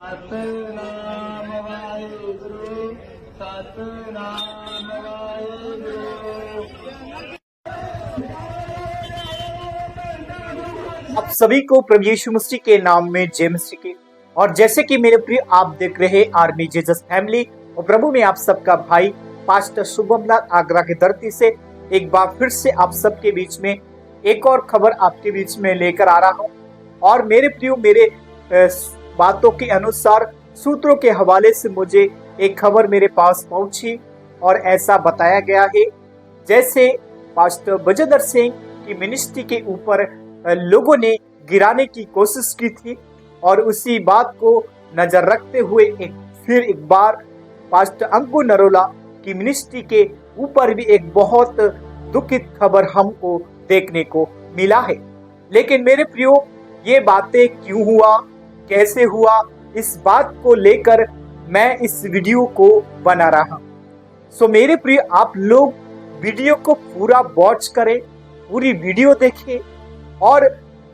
सतनाम वाहेगुरु सतनाम वाहेगुरु। आप सभी को प्रभु यीशु मसीह के नाम में जय मसीह की। और जैसे कि मेरे प्रिय आप देख रहे हैं आर्मी जीसस फैमिली और प्रभु में आप सबका भाई पास्टर शुभम लाल आगरा की धरती से एक बार फिर से आप सबके बीच में एक और खबर आपके बीच में लेकर आ रहा हूं। और मेरे प्रियो मेरे बातों के अनुसार सूत्रों के हवाले से मुझे एक खबर मेरे पास पहुंची और ऐसा बताया गया है जैसे पास्टर बजेंद्र सिंह की मिनिस्ट्री के ऊपर लोगों ने गिराने की कोशिश की थी। और उसी बात को नजर रखते हुए फिर एक बार पास्टर अंकु नरोला की मिनिस्ट्री के ऊपर भी एक बहुत दुखित खबर हमको देखने को मिला है। लेकिन मेरे प्रियो ये बातें क्यों हुआ, कैसे हुआ, इस बात को लेकर मैं इस वीडियो को बना रहा हूं। सो मेरे प्रिय आप लोग वीडियो को पूरा वॉच करें, पूरी वीडियो देखें और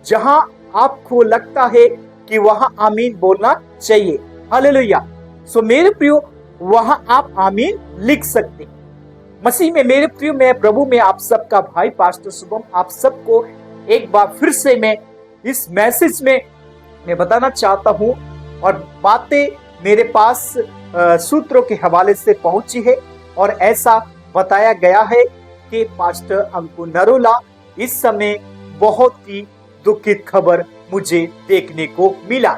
जहां आपको लगता है कि वहां आमीन बोलना चाहिए। हालेलुया। सो मेरे प्रियो वहां आप आमीन लिख सकते हैं। मसीह में मेरे प्रियो मैं प्रभु में आप सबका भाई पास्टर शुभम आप सबको एक बार फिर से मैं इस मैसेज में मैं बताना चाहता हूं और बातें मेरे पास सूत्रों के हवाले से पहुंची है और ऐसा बताया गया है कि पास्टर अंकु नरोला इस समय बहुत ही दुखित खबर मुझे देखने को मिला।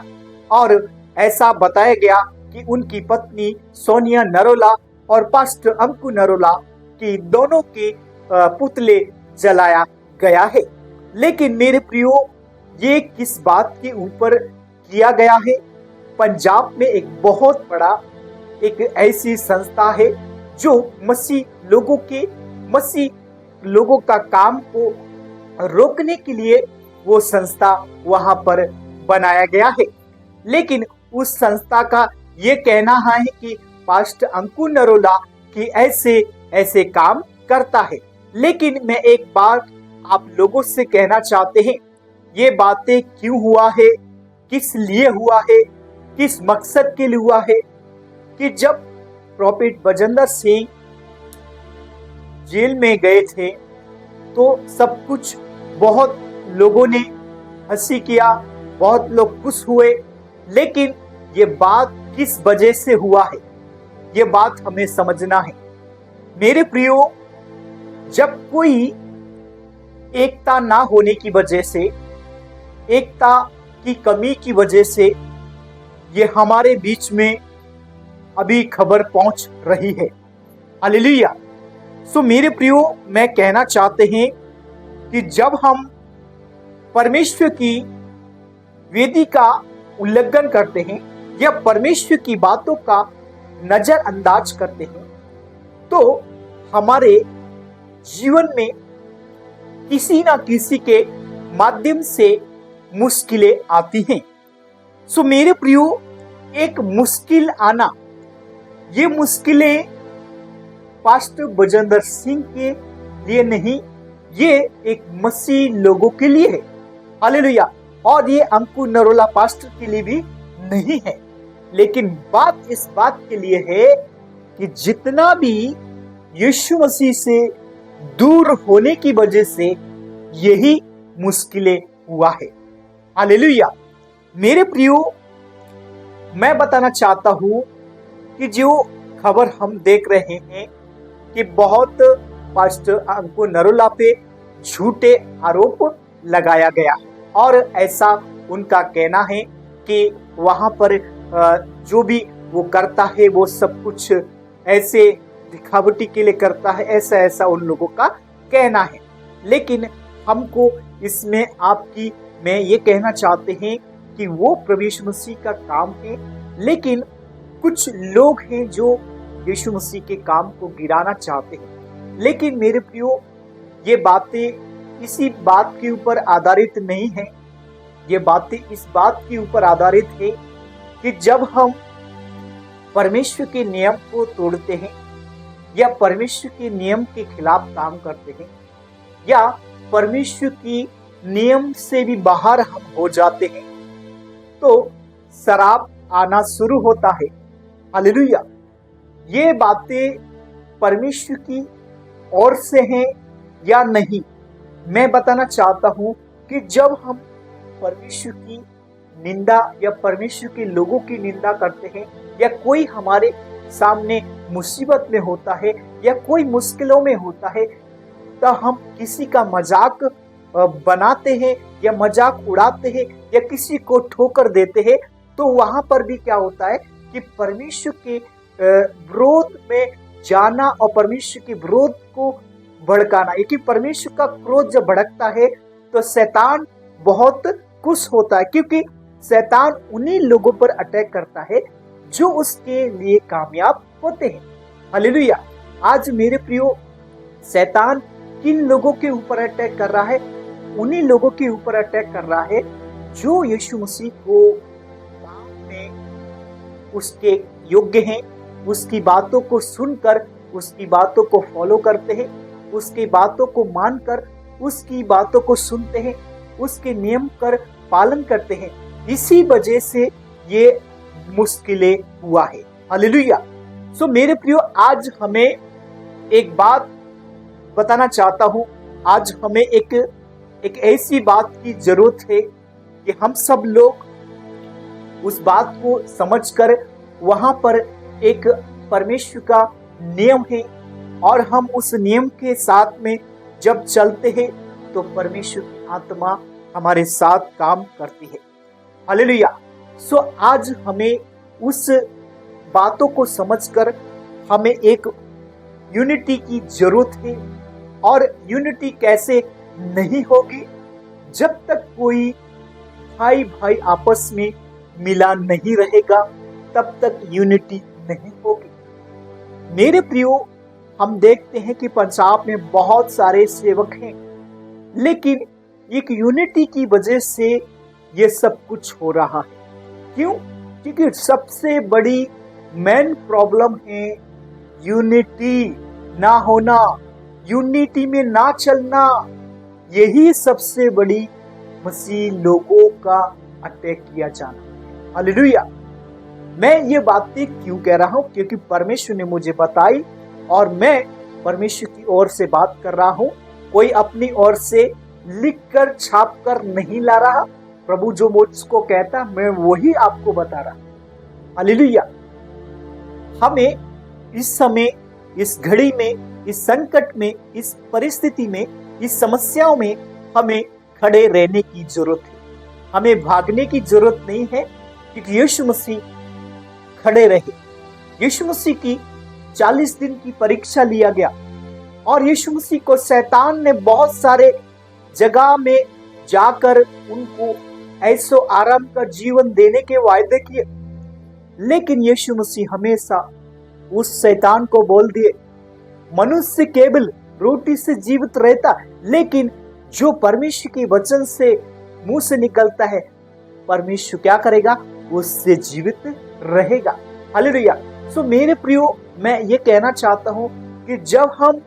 और ऐसा बताया गया कि उनकी पत्नी सोनिया नरोला और पास्टर अंकु नरोला की दोनों के पुतले जलाया गया है। लेकिन मेरे प्रियो ये किस बात के ऊपर किया गया है? पंजाब में एक बहुत बड़ा एक ऐसी संस्था है जो मसीह लोगों का काम को रोकने के लिए वो संस्था वहां पर बनाया गया है। लेकिन उस संस्था का ये कहना है कि पास्टर अंकु नरोला की ऐसे ऐसे काम करता है। लेकिन मैं एक बात आप लोगों से कहना चाहते हैं, ये बातें क्यों हुआ है, किस लिए हुआ है, किस मकसद के लिए हुआ है कि जब प्रॉफिट बजेंद्र सिंह जेल में गए थे तो सब कुछ बहुत लोगों ने हंसी किया, बहुत लोग खुश हुए। लेकिन ये बात किस वजह से हुआ है, ये बात हमें समझना है। मेरे प्रियो जब कोई एकता ना होने की वजह से, एकता की कमी की वजह से ये हमारे बीच में अभी खबर पहुंच रही है। हालेलुया। सो मेरे प्रियो मैं कहना चाहते हैं कि जब हम परमेश्वर की वेदी का उल्लंघन करते हैं या परमेश्वर की बातों का नजरअंदाज करते हैं तो हमारे जीवन में किसी ना किसी के माध्यम से मुश्किलें आती हैं। सो मेरे प्रियो एक मुश्किल आना, ये मुश्किलें पास्टर बजेंद्र सिंह के लिए नहीं, ये एक मसीह लोगों के लिए है। हालेलुया। और ये अंकु नरोला पास्टर के लिए भी नहीं है। लेकिन बात इस बात के लिए है कि जितना भी यीशु मसीह से दूर होने की वजह से यही मुश्किलें हुआ है। हालेलुया। मेरे प्रियो मैं बताना चाहता हूं कि जो खबर हम देख रहे हैं कि बहुत पास्टर अंकु नरोला पे झूठे आरोप लगाया गया और ऐसा उनका कहना है कि वहां पर जो भी वो करता है वो सब कुछ ऐसे दिखावटी के लिए करता है, ऐसा ऐसा उन लोगों का कहना है। लेकिन हमको इसमें मैं ये कहना चाहते हैं कि वो प्रभु यीशु मसीह का काम है। लेकिन कुछ लोग हैं जो यीशु मसीह के काम को गिराना चाहते हैं। लेकिन मेरे प्रियो ये बातें इसी बात के ऊपर आधारित नहीं है, ये बातें इस बात के ऊपर आधारित है कि जब हम परमेश्वर के नियम को तोड़ते हैं या परमेश्वर के नियम के खिलाफ काम करते हैं या परमेश्वर की नियम से भी बाहर हम हो जाते हैं तो शराब आना शुरू होता है। हालेलुया। ये बातें परमेश्वर की ओर से हैं या नहीं, मैं बताना चाहता हूं कि जब हम परमेश्वर की निंदा या परमेश्वर के लोगों की निंदा करते हैं, या कोई हमारे सामने मुसीबत में होता है या कोई मुश्किलों में होता है, तो हम किसी का मजाक बनाते हैं या मजाक उड़ाते हैं या किसी को ठोकर देते हैं, तो वहां पर भी क्या होता है कि परमेश्वर के विरोध में जाना और परमेश्वर के विरोध को भड़काना। क्योंकि परमेश्वर का क्रोध जब भड़कता है तो शैतान बहुत खुश होता है, क्योंकि शैतान उन्हीं लोगों पर अटैक करता है जो उसके लिए कामयाब होते हैं। हालेलुया। आज मेरे प्रियो, शैतान किन लोगों के ऊपर अटैक कर रहा है? उन्हीं लोगों के ऊपर अटैक कर रहा है जो यीशु मसीह को मानने उसके योग्य हैं, उसकी बातों को सुनकर उसकी बातों को फॉलो करते हैं, उसकी बातों को मानकर उसकी बातों को सुनते हैं, उसके नियम कर पालन करते हैं। इसी वजह से ये मुश्किलें हुआ है। हालेलुया। सो मेरे प्रियो, आज हमें एक बात बताना चाहता हूं। आज हमें एक ऐसी बात की जरूरत है कि हम सब लोग उस बात को समझकर वहां पर एक परमेश्वर का नियम है और हम उस नियम के साथ में जब चलते हैं तो परमेश्वर की आत्मा हमारे साथ काम करती है। हालेलुया। सो आज हमें उस बातों को समझकर हमें एक यूनिटी की जरूरत है। और यूनिटी कैसे नहीं होगी? जब तक कोई भाई भाई आपस में मिला नहीं रहेगा, तब तक यूनिटी नहीं होगी। मेरे प्रियो, हम देखते हैं कि पंजाब में बहुत सारे सेवक हैं, लेकिन एक यूनिटी की वजह से ये सब कुछ हो रहा है। क्यों? क्योंकि सबसे बड़ी मेन प्रॉब्लम है यूनिटी ना होना, यूनिटी में ना चलना। यही सबसे बड़ी मसीह लोगों का अटैक किया जाना। हालेलुया। मैं ये बातें क्यों कह रहा हूं? क्योंकि परमेश्वर ने मुझे बताई और मैं परमेश्वर की ओर से बात कर रहा हूं। कोई अपनी ओर से लिख कर छाप कर नहीं ला रहा। प्रभु जो मुझको कहता मैं वही आपको बता रहा। हालेलुया। हमें इस समय, इस घड़ी में, इस संकट में, इस परिस्थिति में, इस समस्याओं में हमें खड़े रहने की जरूरत है। हमें भागने की जरूरत नहीं है, क्योंकि यीशु मसीह खड़े रहे। यीशु मसीह की 40 दिन की परीक्षा लिया गया और यीशु मसीह को शैतान ने बहुत सारे जगह में जाकर उनको ऐसो आराम का जीवन देने के वायदे किए, लेकिन यीशु मसीह हमेशा उस शैतान को बोल दिए, मनुष्य केवल रोटी से जीवित रहता, लेकिन जो परमेश्वर के वचन से मुंह से निकलता है, परमेश्वर क्या करेगा? उससे जीवित रहेगा। हालेलुया। सो मेरे प्रियो, मैं ये कहना चाहता हूं कि जब हम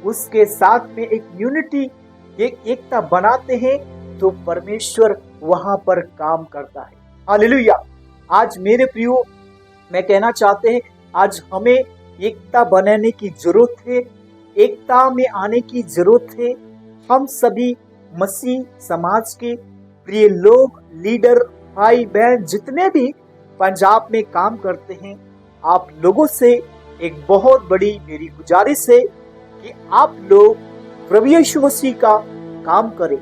उसके साथ में एक यूनिटी, एक एकता बनाते हैं, तो परमेश्वर वहां पर काम करता है। हालेलुया। आज मेरे प्रियो, मैं कहना चाहते हैं, आज हमें एकता बनाने की जरूरत है, एकता में आने की जरूरत है। हम सभी मसीह समाज के प्रिय लोग, लीडर, भाई बहन, जितने भी पंजाब में काम करते हैं, आप लोगों से एक बहुत बड़ी मेरी गुजारिश है कि आप लोग प्रभु यीशु मसीह का काम करें,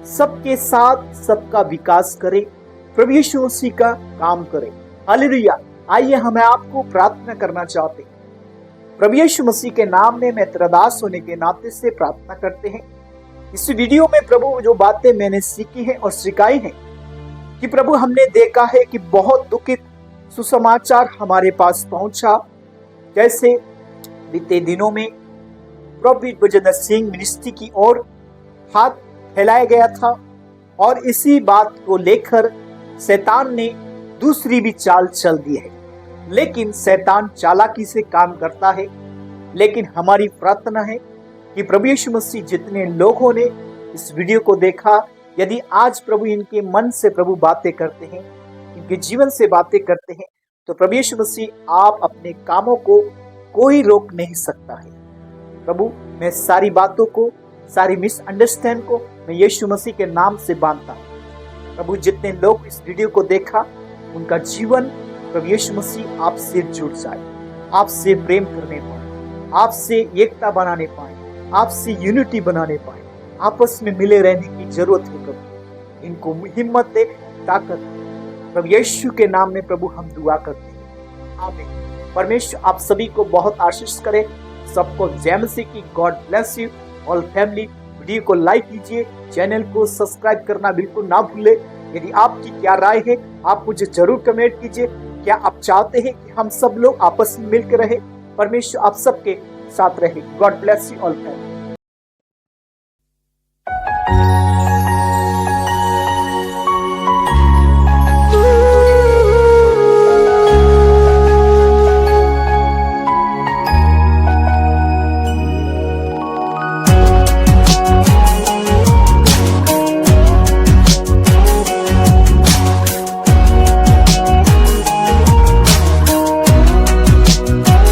सबके साथ सबका विकास करें, प्रभु यीशु मसीह का काम करें। हालेलुया। आइए हम आपको प्रार्थना करना चाहते हैं। प्रभु यीशु मसीह के नाम में मैं तेरा दास होने के नाते से प्रार्थना करते हैं। इस वीडियो में प्रभु जो बातें मैंने सीखी हैं और सिखाई हैं, कि प्रभु हमने देखा है कि बहुत दुखित सुसमाचार हमारे पास पहुंचा। जैसे बीते दिनों में प्रॉफिट विजय सिंह मिनिस्ट्री की ओर हाथ फैलाया गया था और इसी बात को लेकर शैतान ने दूसरी भी चाल चल दी है। लेकिन शैतान चालाकी से काम करता है, लेकिन हमारी प्रार्थना है कि प्रभु यीशु मसीह जितने लोगों ने इस वीडियो को देखा, यदि आज प्रभु इनके मन से प्रभु बातें करते हैं, इनके उनके जीवन से बातें करते हैं तो प्रभु यीशु मसीह आप अपने कामों को कोई रोक नहीं सकता है। प्रभु मैं सारी बातों को, सारी मिसअंडरस्टैंड को मैं यीशु मसीह के नाम से बांधता हूँ। प्रभु जितने लोग इस वीडियो को देखा उनका जीवन प्रभु यीशु मसीह आपसे जुड़ जाए, आपसे प्रेम करने पाए, आपसे एकता बनाने पाए, आपसे यूनिटी बनाने पाए, आपस में मिले रहने की जरूरत है। प्रभु इनको हिम्मत दे, ताकत दे। प्रभु यीशु के नाम में प्रभु हम दुआ करते हैं, आमीन। परमेश्वर आप सभी को बहुत आशीष करे। सबको जय मसीह की। God bless you all family. Video को लाइक कीजिए, चैनल को सब्सक्राइब करना बिल्कुल ना भूले। यदि आपकी क्या राय है आप मुझे जरूर कमेंट कीजिए। क्या आप चाहते हैं कि हम सब लोग आपस में मिलकर रहे? परमेश्वर आप सबके साथ रहे। God bless you all family.